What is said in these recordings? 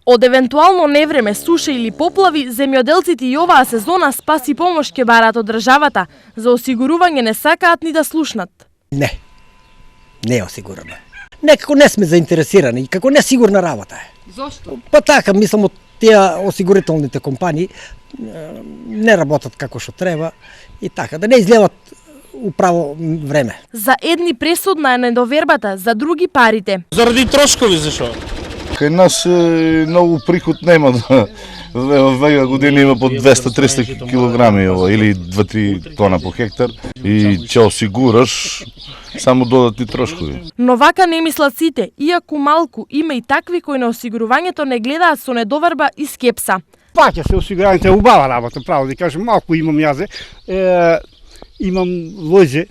Од евентуално невреме, суша или поплави, земјоделците и оваа сезона спас и помош ќе бараат од државата. За осигурување не сакаат ни да слушнат. Не е осигурано. Некако не сме заинтересирани, како не сигурна работа е. Зошто? Па така, мислам, од тие осигурителните компании не работат како што треба и така, да не излеват управо време. За едни пресудна е недовербата, за други парите. Заради трошкови, зашо? Кај нас многу приход нема. Вега година има по 200-300 килограми или 2-3 тона по хектар и ќе осигураш само додатни трошкови. Но вака не мислат сите, иако малку има и такви кои на осигурувањето не гледаат со недоверба и скепса. Паќа се осигурувањето, е убава работа, право да кажам, малку имам јазе. Имам лозе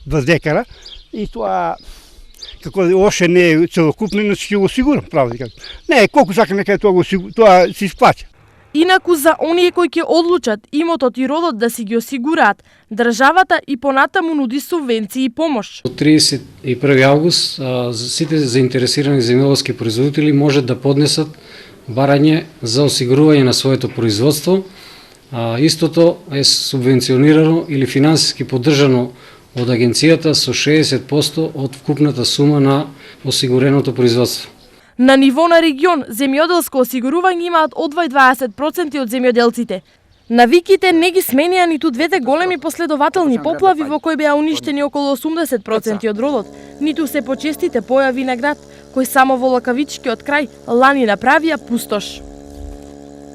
2 декара и тоа како още не е целокупно, но ќе го осигурам, право да кажам. Не, колку сака нека тоа се исплаќа. Инаку за оние кои ќе одлучат имотот и родот да си ги осигураат, државата и понатаму нуди субвенции и помош. До 31 август сите заинтересирани земјоделски производители можат да поднесат барање за осигурување на своето производство. Истото е субвенционирано или финансиски поддржано од агенцијата со 60% од вкупната сума на осигуреното производство. На ниво на регион, земјоделско осигурување имаат одвој 20% од земјоделците. Навиките не ги сменија ниту двете големи последователни поплави во кои беа уништени околу 80% од родот, ниту се почестите појави на град, кој само во лакавичкиот крај лани направија пустош.